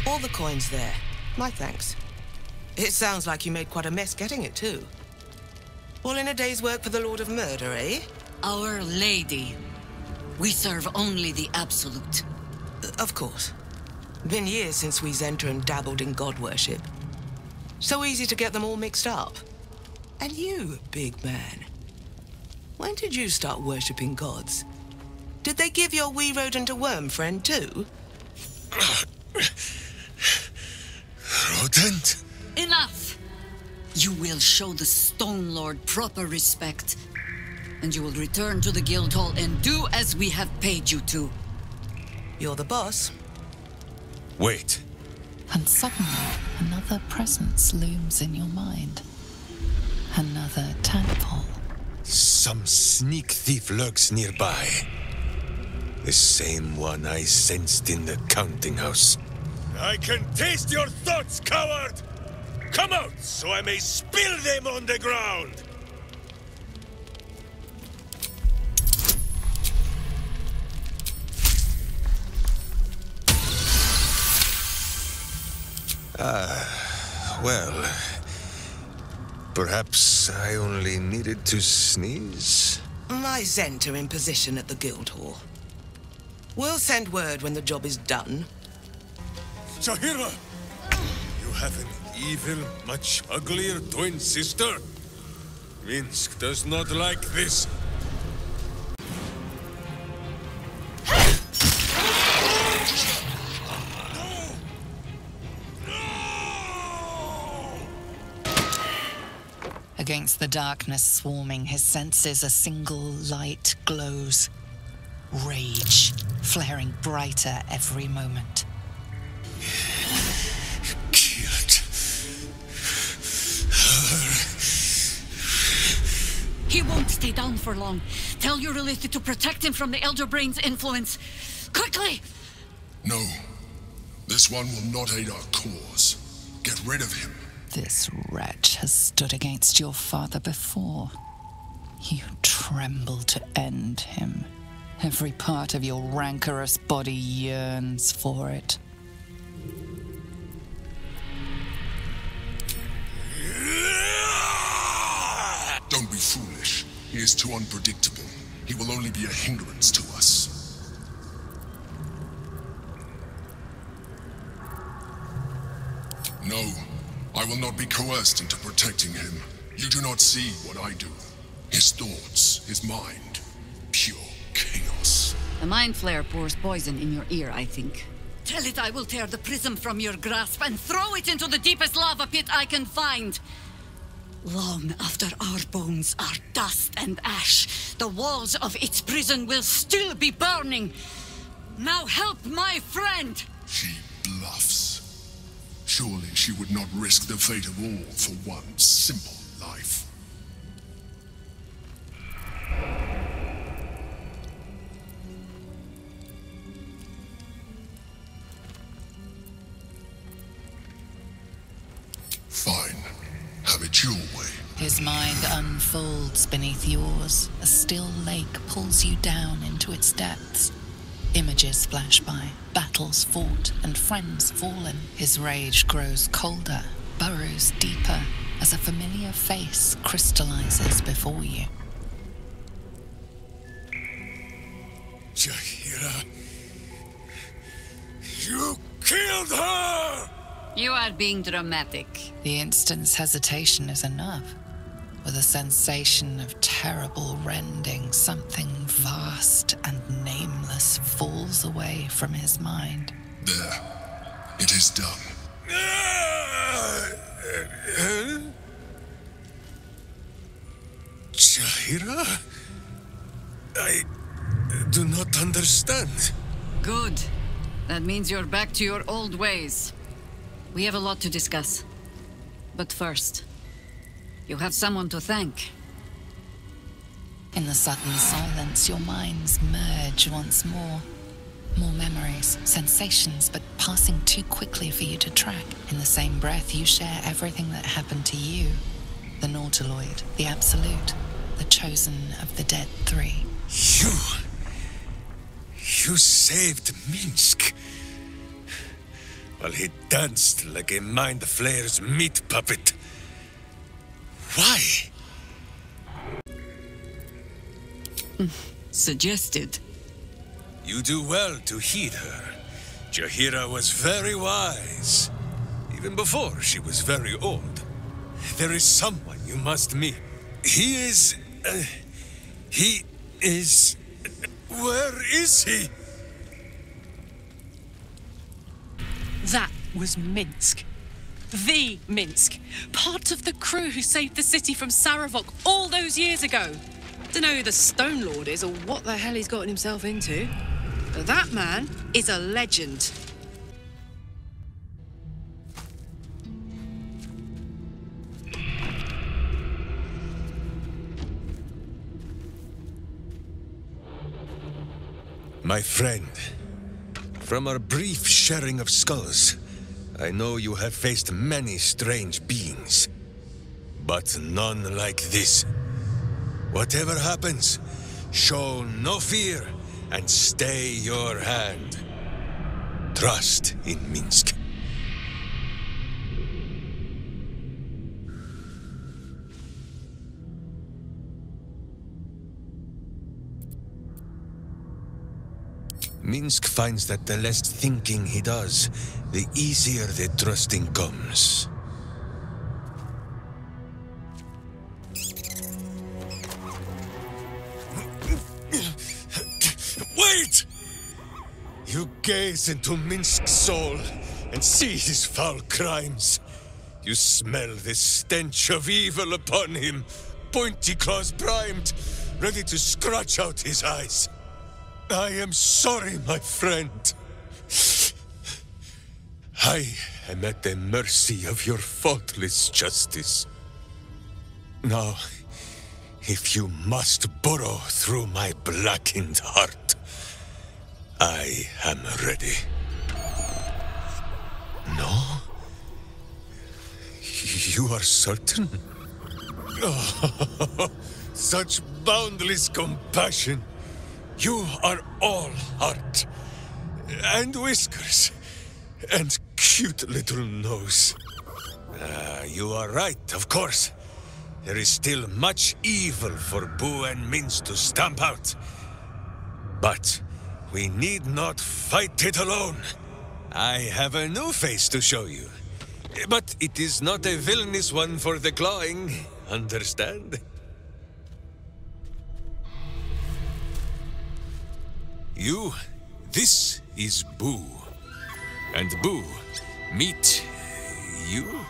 All the coins there. My thanks. It sounds like you made quite a mess getting it, too. All in a day's work for the Lord of Murder, eh? Our Lady. We serve only the Absolute. Of course. Been years since we Zenta and dabbled in god worship. So easy to get them all mixed up. And you, big man. When did you start worshipping gods? Did they give your wee rodent a worm friend, too? Rodent? Enough! You will show the Stone Lord proper respect. And you will return to the Guildhall and do as we have paid you to. You're the boss. Wait. And suddenly, another presence looms in your mind. Another tadpole. Some sneak thief lurks nearby. The same one I sensed in the counting house. I can taste your thoughts, coward! Come out, so I may spill them on the ground! Well... perhaps I only needed to sneeze? My Zenta in position at the Guildhall. We'll send word when the job is done. Jaheira! You have an evil, much uglier twin sister? Minsc does not like this. Against the darkness swarming his senses, a single light glows. Rage, flaring brighter every moment. Killed her. He won't stay down for long. Tell your Elith to protect him from the Elder Brain's influence. Quickly! No. This one will not aid our cause. Get rid of him. This wretch has stood against your father before. You tremble to end him. Every part of your rancorous body yearns for it. Don't be foolish. He is too unpredictable. He will only be a hindrance to us. No. I will not be coerced into protecting him. You do not see what I do. His thoughts, his mind, pure chaos. The Mind Flare pours poison in your ear, I think. Tell it I will tear the prism from your grasp and throw it into the deepest lava pit I can find. Long after our bones are dust and ash, the walls of its prison will still be burning. Now help my friend! She bluffs. Surely she would not risk the fate of all for one simple life. Fine. Have it your way. His mind unfolds beneath yours. A still lake pulls you down into its depths. Images flash by, battles fought, and friends fallen. His rage grows colder, burrows deeper, as a familiar face crystallizes before you. Jaheira... you killed her! You are being dramatic. The instant's hesitation is enough. With a sensation of terrible rending, something vast and nameless falls away from his mind. There. It is done. Jaheira? I do not understand. Good. That means you're back to your old ways. We have a lot to discuss. But first, you have someone to thank. In the sudden silence, your minds merge once more. More memories, sensations, but passing too quickly for you to track. In the same breath, you share everything that happened to you. The Nautiloid, the Absolute, the chosen of the dead three. You saved Minsc. while he danced like a Mind Flayer's meat puppet. Why? Suggested. You do well to heed her. Jaheira was very wise, even before she was very old. There is someone you must meet. He is... Where is he? That was Minsc. The Minsc. Part of the crew who saved the city from Saravok all those years ago. Dunno who the Stone Lord is or what the hell he's gotten himself into. But that man is a legend. My friend, from our brief sharing of skulls, I know you have faced many strange beings, but none like this. Whatever happens, show no fear and stay your hand. Trust in Minsc. Minsc finds that the less thinking he does, the easier the trusting comes. Wait! You gaze into Minsc's soul and see his foul crimes. You smell the stench of evil upon him, pointy claws primed, ready to scratch out his eyes. I am sorry, my friend. I am at the mercy of your faultless justice. Now, if you must burrow through my blackened heart, I am ready. No? You are certain? Oh, such boundless compassion. You are all heart, and whiskers, and cute little nose. You are right, of course. There is still much evil for Boo and Minsc to stamp out. But we need not fight it alone. I have a new face to show you. But it is not a villainous one for the clawing, understand? This is Boo. And Boo, meet you?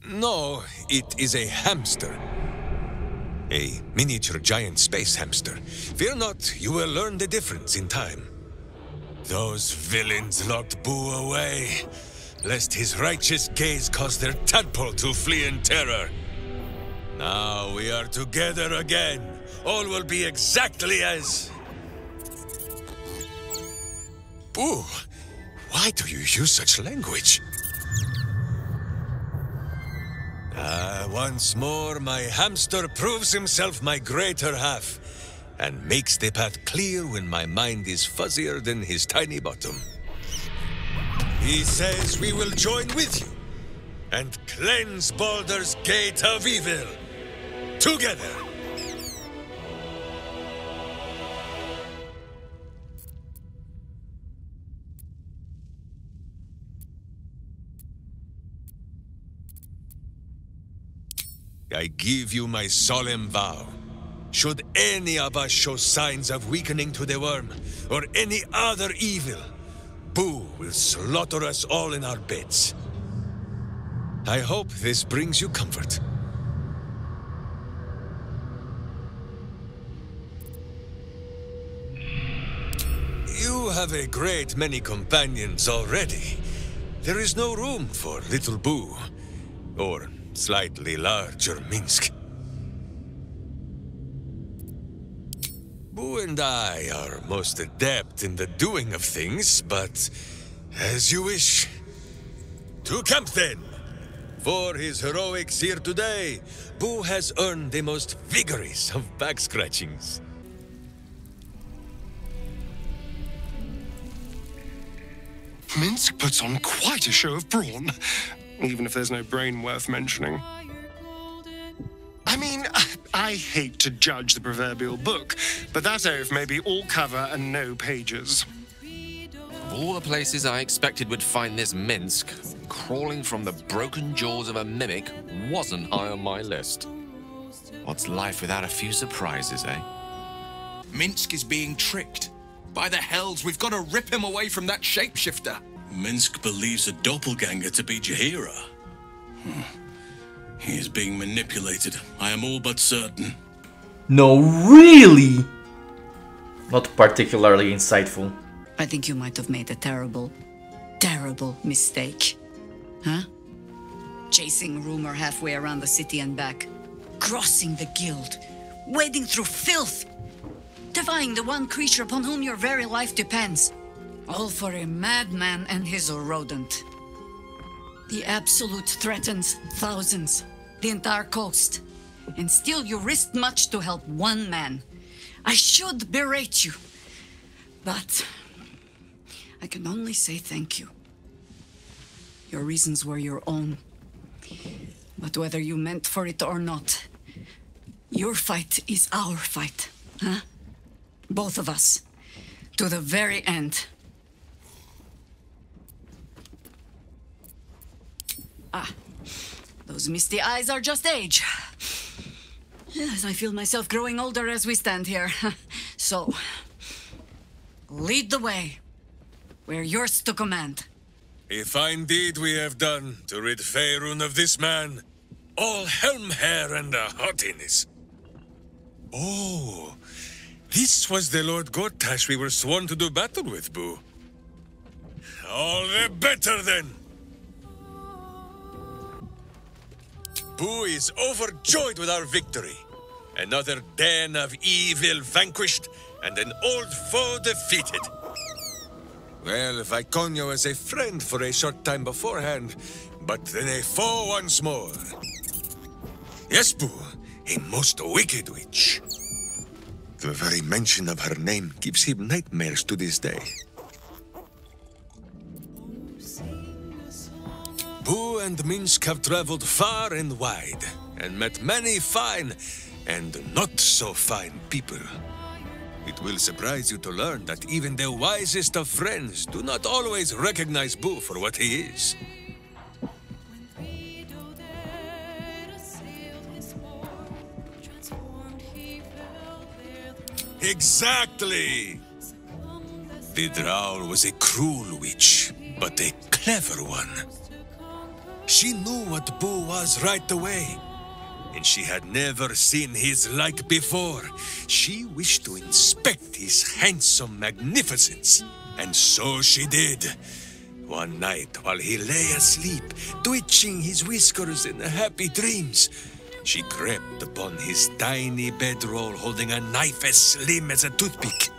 No, it is a hamster. A miniature giant space hamster. Fear not, you will learn the difference in time. Those villains locked Boo away, lest his righteous gaze cause their tadpole to flee in terror. Now we are together again. All will be exactly as... Boo, why do you use such language? Once more, my hamster proves himself my greater half, and makes the path clear when my mind is fuzzier than his tiny bottom. He says we will join with you, and cleanse Baldur's gate of evil, together. I give you my solemn vow. Should any of us show signs of weakening to the worm, or any other evil, Boo will slaughter us all in our beds. I hope this brings you comfort. You have a great many companions already. There is no room for little Boo, or slightly larger Minsc. Boo and I are most adept in the doing of things, but as you wish. To camp then! For his heroics here today, Boo has earned the most vigorous of back scratchings. Minsc puts on quite a show of brawn, even if there's no brain worth mentioning. I mean, I hate to judge the proverbial book, but that oaf may be all cover and no pages. Of all the places I expected would find this Minsc, crawling from the broken jaws of a mimic wasn't high on my list. What's life without a few surprises, eh? Minsc is being tricked. By the hells, we've got to rip him away from that shapeshifter. Minsc believes a doppelganger to be Jaheira. He is being manipulated, I am all but certain. No, really? Not particularly insightful. I think you might have made a terrible, terrible mistake. Huh? Chasing rumor halfway around the city and back. Crossing the guild. Wading through filth. Defying the one creature upon whom your very life depends. All for a madman and his rodent. The Absolute threatens thousands, the entire coast. And still you risked much to help one man. I should berate you. But I can only say thank you. Your reasons were your own. But whether you meant for it or not, your fight is our fight, huh? Both of us. To the very end. Ah, those misty eyes are just age. Yes, I feel myself growing older as we stand here. So, lead the way. We're yours to command. A fine deed we have done to rid Faerun of this man. All helm hair and a haughtiness. Oh, this was the Lord Gortash we were sworn to do battle with, Boo. All the better then. Boo is overjoyed with our victory. Another den of evil vanquished, and an old foe defeated. Well, Viconio was a friend for a short time beforehand, but then a foe once more. Yes, Boo, a most wicked witch. The very mention of her name gives him nightmares to this day. Boo and Minsc have traveled far and wide, and met many fine and not so fine people. It will surprise you to learn that even the wisest of friends do not always recognize Boo for what he is. Exactly! The Drow was a cruel witch, but a clever one. She knew what Boo was right away, and she had never seen his like before. She wished to inspect his handsome magnificence, and so she did. One night, while he lay asleep, twitching his whiskers in happy dreams, she crept upon his tiny bedroll holding a knife as slim as a toothpick.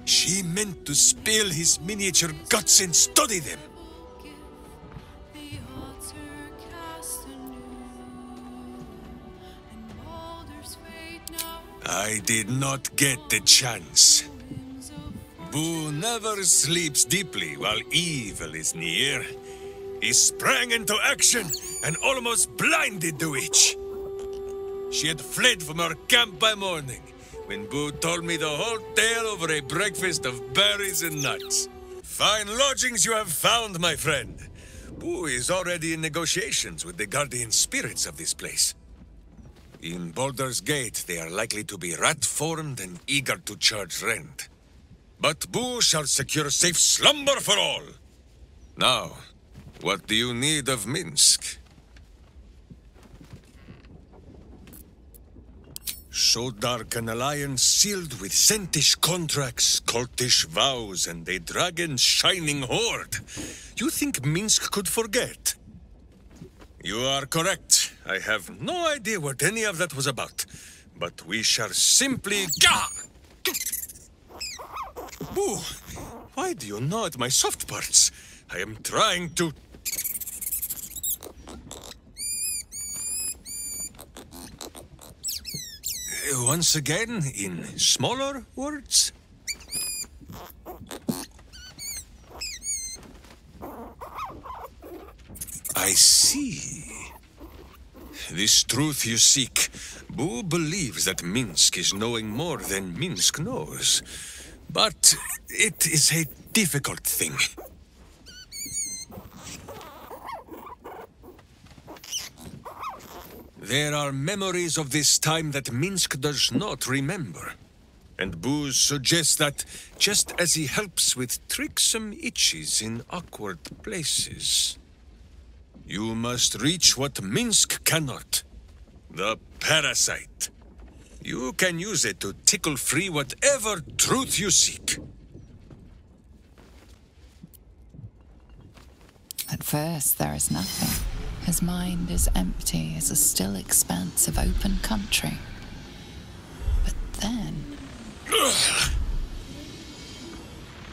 She meant to spill his miniature guts and study them. I did not get the chance. Boo never sleeps deeply while evil is near. He sprang into action and almost blinded the witch. She had fled from her camp by morning, when Boo told me the whole tale over a breakfast of berries and nuts. Fine lodgings you have found, my friend. Boo is already in negotiations with the guardian spirits of this place. In Baldur's Gate, they are likely to be rat-formed and eager to charge rent. But Boo shall secure safe slumber for all. Now, what do you need of Minsc? So dark an alliance sealed with Sentish contracts, cultish vows, and a dragon's shining hoard. You think Minsc could forget? You are correct. I have no idea what any of that was about. But we shall simply... Boo! Why do you gnaw at my soft parts? I am trying to... Once again, in smaller words? I see. This truth you seek, Boo believes that Minsc is knowing more than Minsc knows. But it is a difficult thing. There are memories of this time that Minsc does not remember. And Boo suggests that, just as he helps with tricksome itches in awkward places, you must reach what Minsc cannot. The parasite. You can use it to tickle free whatever truth you seek. At first, there is nothing. His mind is empty as a still expanse of open country. But then...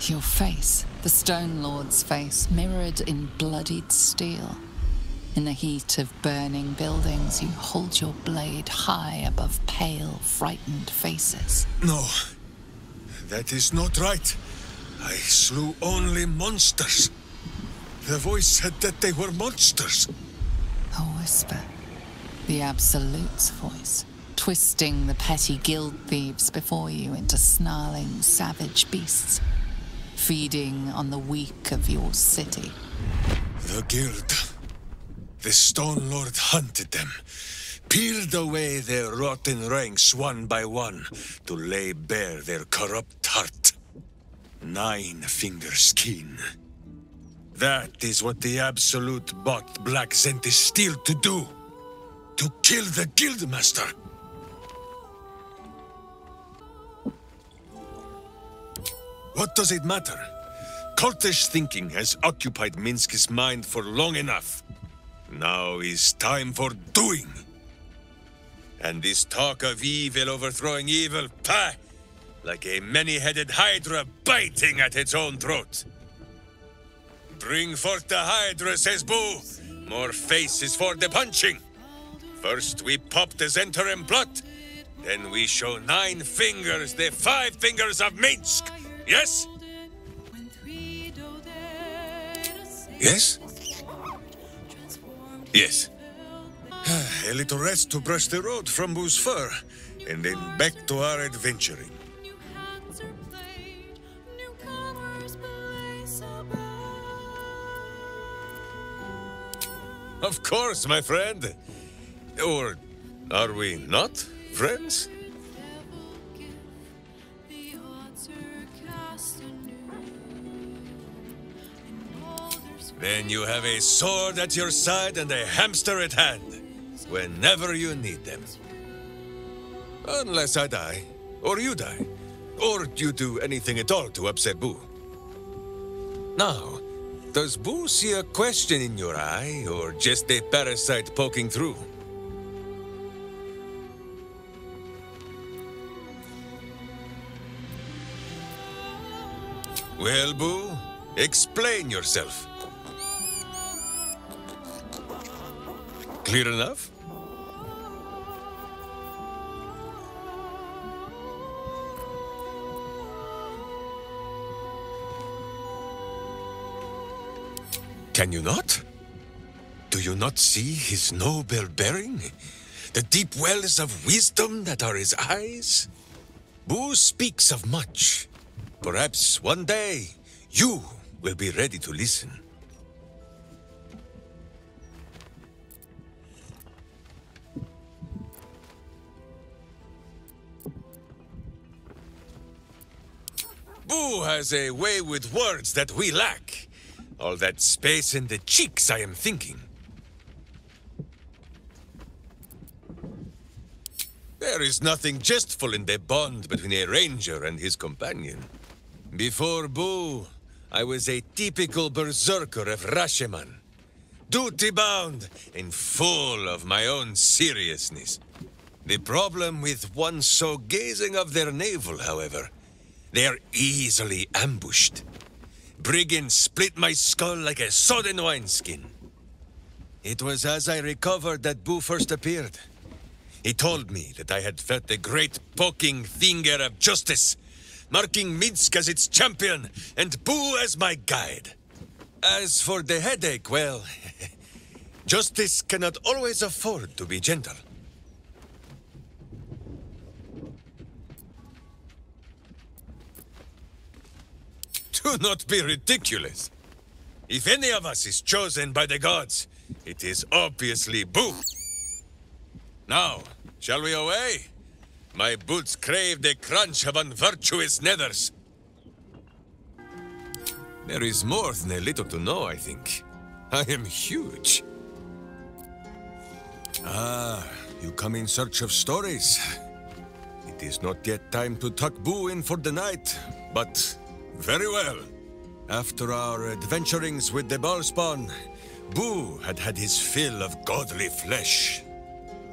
your face, the Stone Lord's face, mirrored in bloodied steel. In the heat of burning buildings, you hold your blade high above pale, frightened faces. No, that is not right. I slew only monsters. The voice said that they were monsters. A whisper. The Absolute's voice, twisting the petty guild thieves before you into snarling, savage beasts, feeding on the weak of your city. The guild. The Stone Lord hunted them, peeled away their rotten ranks one by one to lay bare their corrupt heart. 9 finger skin. That is what the Absolute bought Black Zentis Steel to do. To kill the Guildmaster. What does it matter? Cultish thinking has occupied Minsc's mind for long enough. Now is time for doing. And this talk of evil overthrowing evil, pah! Like a many-headed hydra biting at its own throat. Bring forth the hydra, says Boo. More faces for the punching. First we pop the Zentarim blood. Then we show 9 fingers, the 5 fingers of Minsc. Yes? Yes? Yes. A little rest to brush the road from Boo's fur, and then back to our adventuring. Of course, my friend. Or are we not friends? Then you have a sword at your side and a hamster at hand, whenever you need them. Unless I die, or you die, or you do anything at all to upset Boo. Now, does Boo see a question in your eye, or just a parasite poking through? Well, Boo, explain yourself. Clear enough? Can you not? Do you not see his noble bearing? The deep wells of wisdom that are his eyes? Boo speaks of much. Perhaps one day, you will be ready to listen. Boo has a way with words that we lack. All that space in the cheeks, I am thinking. There is nothing jestful in the bond between a ranger and his companion. Before Boo, I was a typical berserker of Rasheman. Duty-bound and full of my own seriousness. The problem with one so gazing of their navel, however, they are easily ambushed. Brigands split my skull like a sodden wineskin. It was as I recovered that Boo first appeared. He told me that I had felt the great poking finger of justice, marking Minsc as its champion and Boo as my guide. As for the headache, well, justice cannot always afford to be gentle. Do not be ridiculous. If any of us is chosen by the gods, it is obviously Boo. Now, shall we away? My boots crave the crunch of unvirtuous nethers. There is more than a little to know, I think. I am huge. Ah, you come in search of stories. It is not yet time to tuck Boo in for the night, but very well. After our adventurings with the Ballspawn, Boo had had his fill of godly flesh.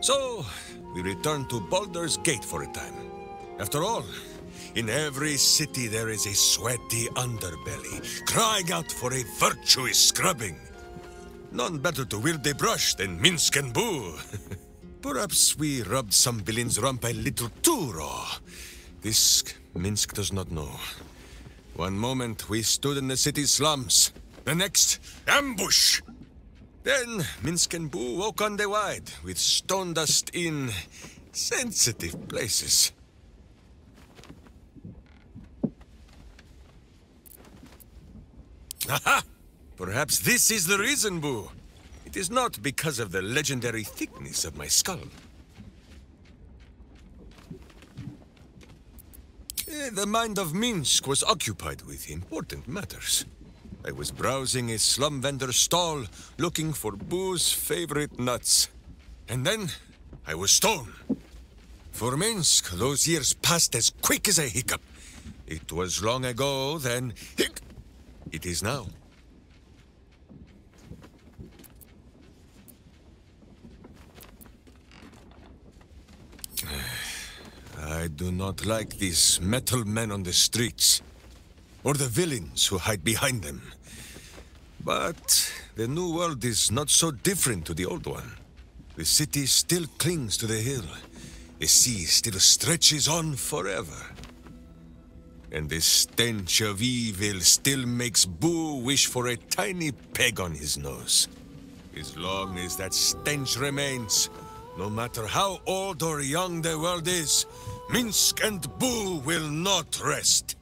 So, we returned to Baldur's Gate for a time. After all, in every city there is a sweaty underbelly, crying out for a virtuous scrubbing. None better to wield a brush than Minsc and Boo. Perhaps we rubbed some villain's rump a little too raw. This Minsc does not know. One moment we stood in the city's slums, the next, ambush! Then Minsc and Boo woke on the wide, with stone dust in sensitive places. Aha! Perhaps this is the reason, Boo. It is not because of the legendary thickness of my skull. The mind of Minsc was occupied with important matters. I was browsing a slum vendor's stall, looking for Boo's favorite nuts. And then, I was stoned. For Minsc, those years passed as quick as a hiccup. It was long ago, then, it is now. I do not like these metal men on the streets, or the villains who hide behind them. But the new world is not so different to the old one. The city still clings to the hill. The sea still stretches on forever. And the stench of evil still makes Boo wish for a tiny peg on his nose. As long as that stench remains, no matter how old or young the world is, Minsc and Boo will not rest.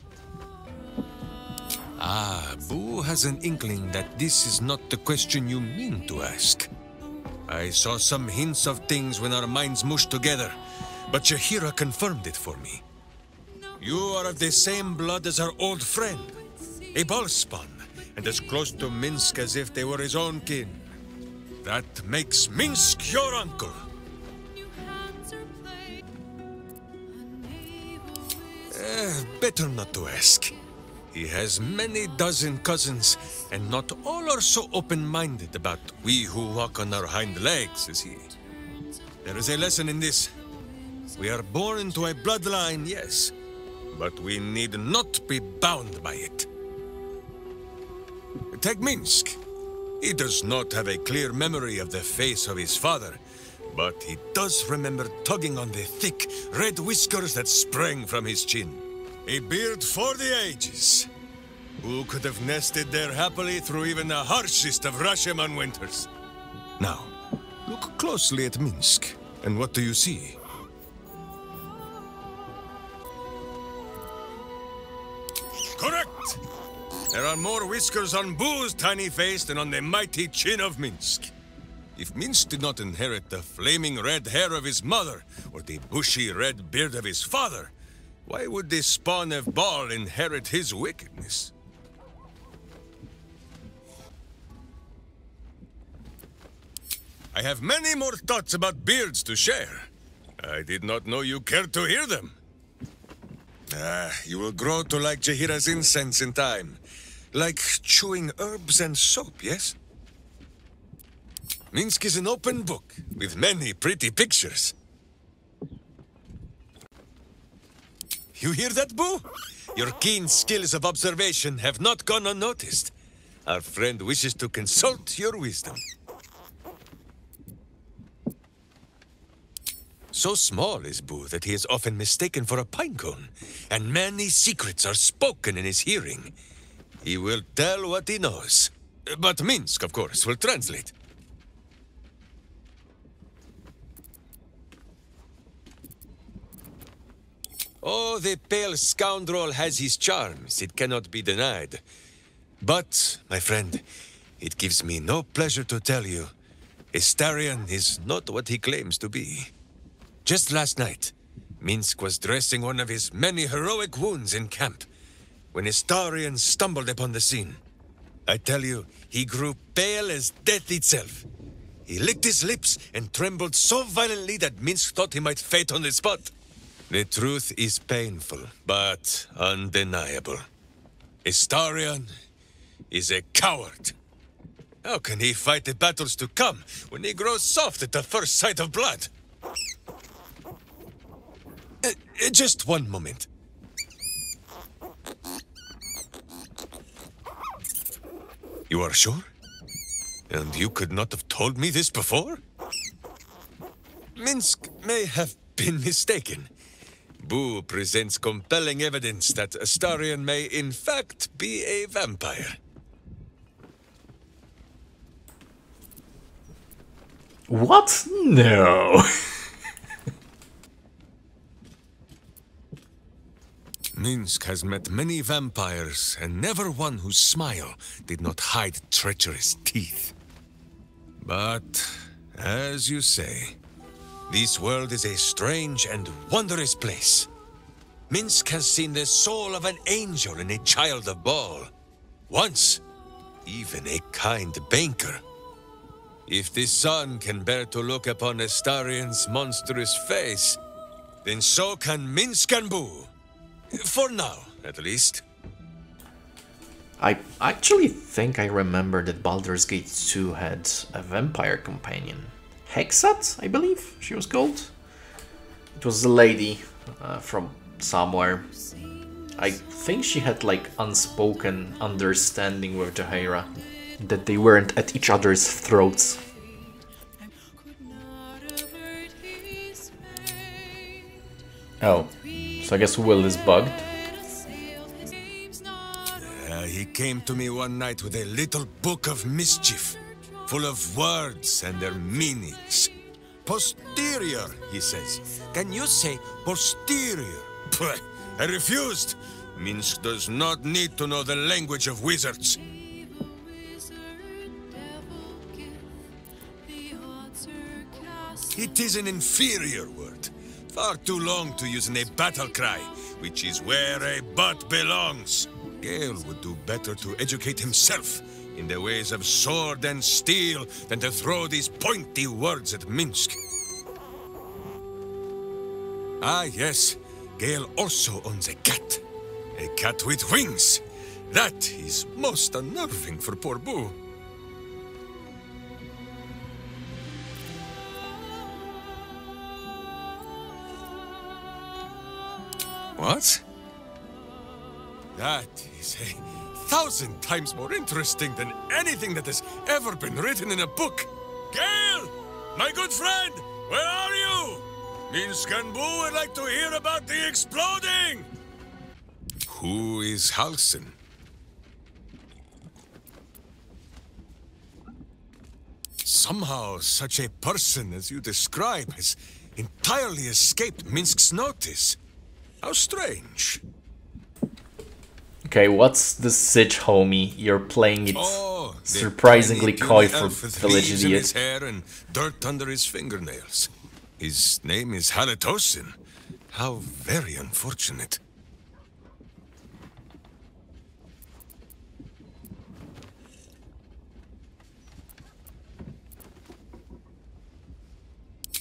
Ah, Boo has an inkling that this is not the question you mean to ask. I saw some hints of things when our minds mushed together, but Jaheira confirmed it for me. You are of the same blood as our old friend, a Ballspawn, and as close to Minsc as if they were his own kin. That makes Minsc your uncle. Better not to ask. He has many dozen cousins, and not all are so open-minded about we who walk on our hind legs as he. There is a lesson in this. We are born into a bloodline, yes, but we need not be bound by it. Take Minsc. He does not have a clear memory of the face of his father, but he does remember tugging on the thick, red whiskers that sprang from his chin. A beard for the ages. Who could have nested there happily through even the harshest of Rashomon winters? Now, look closely at Minsc, and what do you see? Correct! There are more whiskers on Boo's tiny face than on the mighty chin of Minsc. If Minsc did not inherit the flaming red hair of his mother, or the bushy red beard of his father, why would the spawn of Baal inherit his wickedness? I have many more thoughts about beards to share. I did not know you cared to hear them. You will grow to like Jaheira's incense in time. Like chewing herbs and soap, yes? Minsc is an open book, with many pretty pictures. You hear that, Boo? Your keen skills of observation have not gone unnoticed. Our friend wishes to consult your wisdom. So small is Boo that he is often mistaken for a pinecone, and many secrets are spoken in his hearing. He will tell what he knows. But Minsc, of course, will translate. Oh, the pale scoundrel has his charms, it cannot be denied. But, my friend, it gives me no pleasure to tell you, Astarion is not what he claims to be. Just last night, Minsc was dressing one of his many heroic wounds in camp, when Astarion stumbled upon the scene. I tell you, he grew pale as death itself. He licked his lips and trembled so violently that Minsc thought he might faint on the spot. The truth is painful, but undeniable. Astarion is a coward. How can he fight the battles to come when he grows soft at the first sight of blood? Just one moment. You are sure? And you could not have told me this before? Minsc may have been mistaken. Boo presents compelling evidence that Astarion may in fact be a vampire. What? No. Minsc has met many vampires, and never one whose smile did not hide treacherous teeth. But, as you say, this world is a strange and wondrous place. Minsc has seen the soul of an angel in a child of Baal. Once, even a kind banker. If the sun can bear to look upon Astarion's monstrous face, then so can Minsc and Boo. For now, at least. I actually think I remember that Baldur's Gate 2 had a vampire companion. Hexat, I believe she was called. It was a lady from somewhere. I think she had like unspoken understanding with Jaheira, that they weren't at each other's throats. Oh, so I guess Will is bugged. He came to me one night with a little book of mischief, full of words and their meanings. Posterior, he says. Can you say posterior? I refused. Minsc does not need to know the language of wizards. It is an inferior word, far too long to use in a battle cry, which is where a butt belongs. Gale would do better to educate himself in the ways of sword and steel than to throw these pointy words at Minsc. Ah, yes, Gale also owns a cat with wings. That is most unnerving for poor Boo. What? That is 1,000 times more interesting than anything that has ever been written in a book. Gale! My good friend! Where are you? Minsc and Boo would like to hear about the exploding! Who is Halsin? Somehow, such a person as you describe has entirely escaped Minsc's notice. How strange. Okay, what's the sitch, homie? You're playing it surprisingly coy for village idiot. His hair and dirt under his fingernails. His name is Halitosin. How very unfortunate.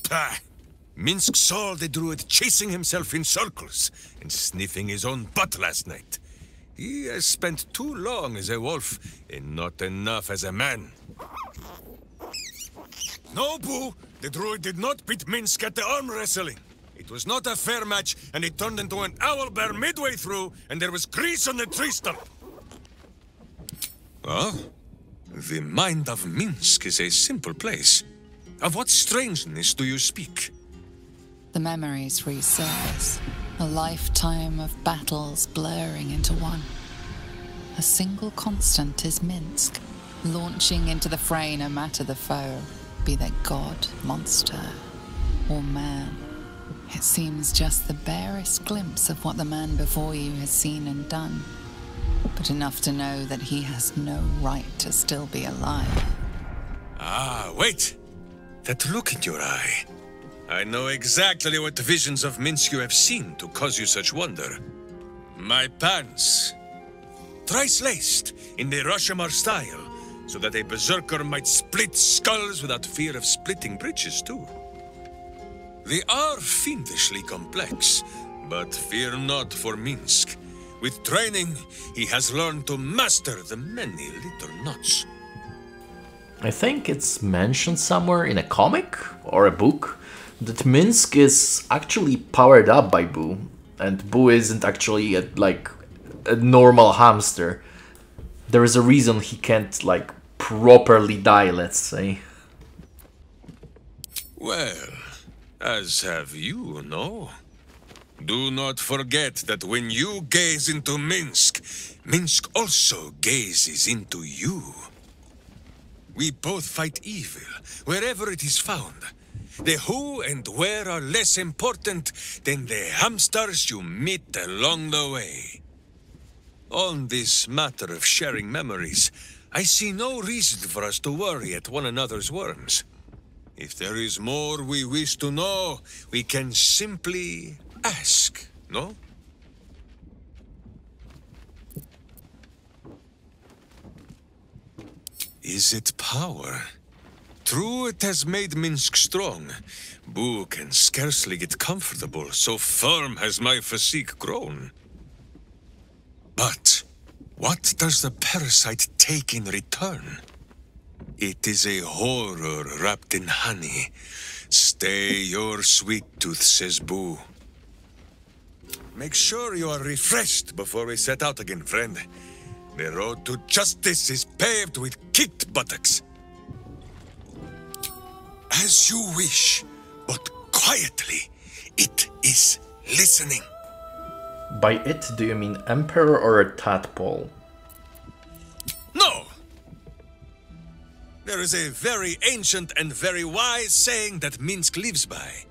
Pah! Minsc saw the druid chasing himself in circles and sniffing his own butt last night. He has spent too long as a wolf and not enough as a man. No, Boo! The druid did not beat Minsc at the arm wrestling. It was not a fair match, and it turned into an owlbear midway through, and there was grease on the tree stump. Oh? The mind of Minsc is a simple place. Of what strangeness do you speak? The memories resurface, a lifetime of battles blurring into one. A single constant is Minsc, launching into the fray no matter the foe, be they god, monster, or man. It seems just the barest glimpse of what the man before you has seen and done, but enough to know that he has no right to still be alive. Ah, wait! That look in your eye. I know exactly what visions of Minsc you have seen to cause you such wonder. My pants. Thrice laced in the Rashomar style, so that a berserker might split skulls without fear of splitting bridges too. They are fiendishly complex, but fear not for Minsc. With training, he has learned to master the many little knots. I think it's mentioned somewhere in a comic or a book that Minsc is actually powered up by Boo, and Boo isn't actually a normal hamster. There is a reason he can't properly die, let's say. Well, as have you, no? Do not forget that when you gaze into Minsc, Minsc also gazes into you. We both fight evil, wherever it is found. The who and where are less important than the hamsters you meet along the way. On this matter of sharing memories, I see no reason for us to worry at one another's worms. If there is more we wish to know, we can simply ask, no? Is it power? True, it has made Minsc strong. Boo can scarcely get comfortable, so firm has my physique grown. But what does the parasite take in return? It is a horror wrapped in honey. Stay your sweet tooth, says Boo. Make sure you are refreshed before we set out again, friend. The road to justice is paved with kicked buttocks. As you wish, but quietly. It is listening. By it, do you mean Emperor or a tadpole? No! There is a very ancient and very wise saying that Minsc lives by.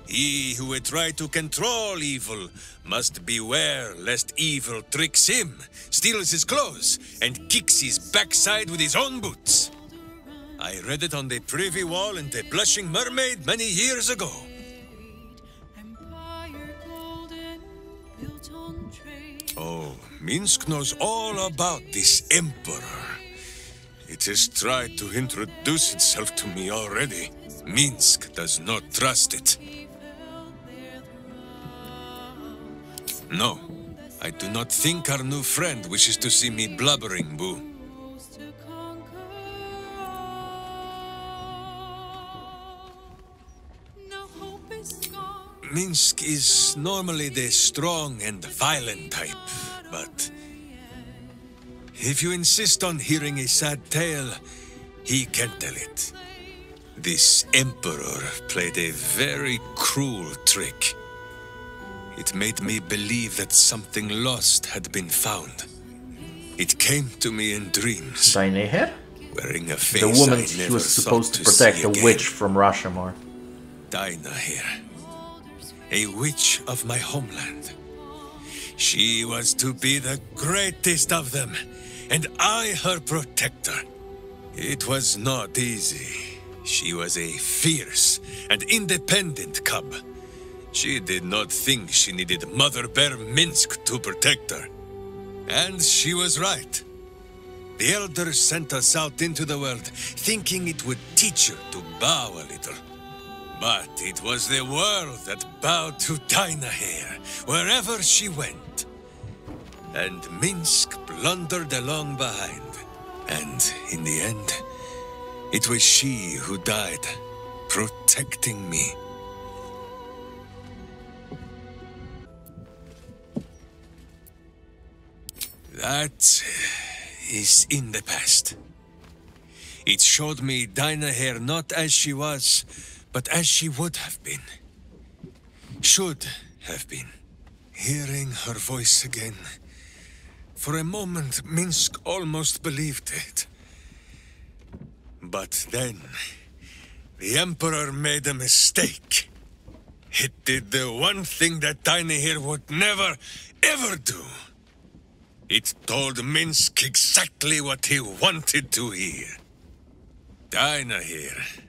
He who would try to control evil must beware lest evil tricks him, steals his clothes, and kicks his backside with his own boots. I read it on the privy wall in the Blushing Mermaid many years ago. Oh, Minsc knows all about this Emperor. It has tried to introduce itself to me already. Minsc does not trust it. No, I do not think our new friend wishes to see me blubbering, Boo. Minsc is normally the strong and violent type, but if you insist on hearing a sad tale, he can tell it. This Emperor played a very cruel trick. It made me believe that something lost had been found. It came to me in dreams. Jaheira? Wearing a face the woman I he never was supposed to thought protect, see a again. witch from Rashomar. Jaheira, a witch of my homeland. She was to be the greatest of them, and I her protector. It was not easy. She was a fierce and independent cub. She did not think she needed Mother Bear Minsc to protect her. And she was right. The elders sent us out into the world, thinking it would teach her to bow a little. But it was the world that bowed to Jaheira, wherever she went. And Minsc blundered along behind. And in the end, it was she who died, protecting me. That is in the past. It showed me Jaheira not as she was, but as she would have been. Should have been. Hearing her voice again. For a moment, Minsc almost believed it. But then, the Emperor made a mistake. It did the one thing that Jaheira would never, ever do. It told Minsc exactly what he wanted to hear. Jaheira.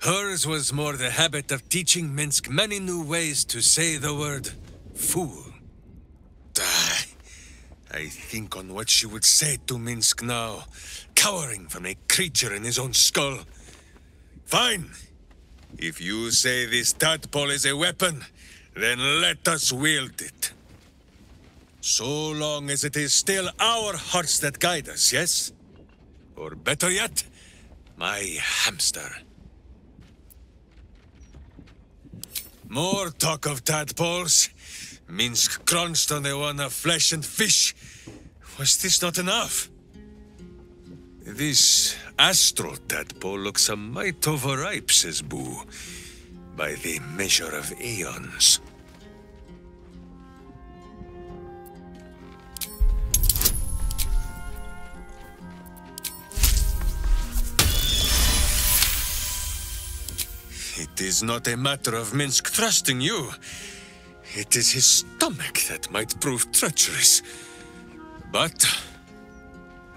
Hers was more the habit of teaching Minsc many new ways to say the word fool. I think on what she would say to Minsc now, cowering from a creature in his own skull. Fine. If you say this tadpole is a weapon, then let us wield it. So long as it is still our hearts that guide us, yes? Or better yet, my hamster. More talk of tadpoles. Minsc crunched on the one of flesh and fish. Was this not enough? This astral tadpole looks a mite overripe, says Boo, by the measure of aeons. It is not a matter of Minsc trusting you. It is his stomach that might prove treacherous. But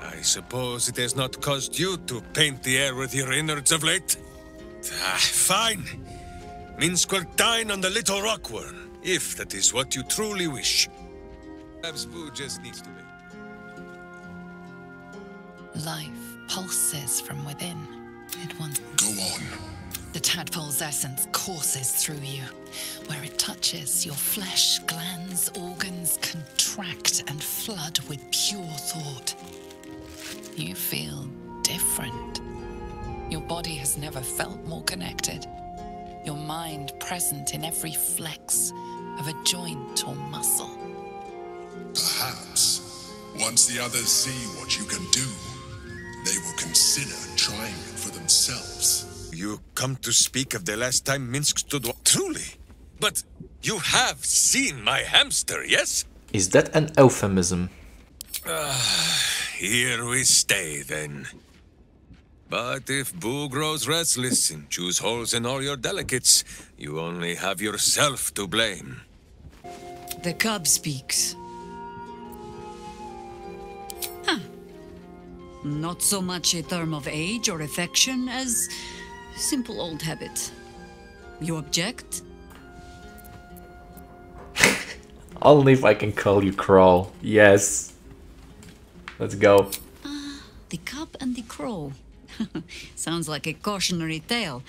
I suppose it has not caused you to paint the air with your innards of late? Fine. Minsc will dine on the little rockworm, if that is what you truly wish. Perhaps Boo just needs to be. Life pulses from within. It wants... Go on. The tadpole's essence courses through you. Where it touches, your flesh, glands, organs contract and flood with pure thought. You feel different. Your body has never felt more connected. Your mind present in every flex of a joint or muscle. Perhaps, once the others see what you can do, they will consider trying it for themselves. You come to speak of the last time Minsc stood... Truly? But you have seen my hamster, yes? Is that an euphemism? Here we stay, then. But if Boo grows restless and chews holes in all your delicates, you only have yourself to blame. The cub speaks. Huh. Not so much a term of age or affection as simple old habit. You object? Only if I can call you Crawl. Yes. Let's go. The cub and the crow. Sounds like a cautionary tale,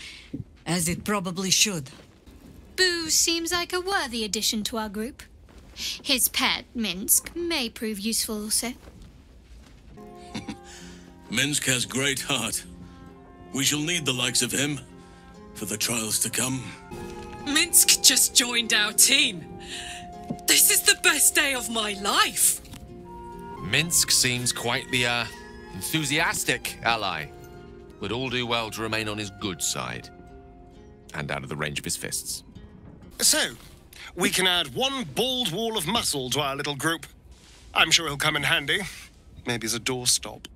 as it probably should. Boo seems like a worthy addition to our group. His pet, Minsc, may prove useful also. Minsc has great heart. We shall need the likes of him for the trials to come. Minsc just joined our team. This is the best day of my life. Minsc seems quite the, enthusiastic ally. Would all do well to remain on his good side. And out of the range of his fists. So, we can add one bald wall of muscle to our little group. I'm sure he'll come in handy. Maybe as a doorstop.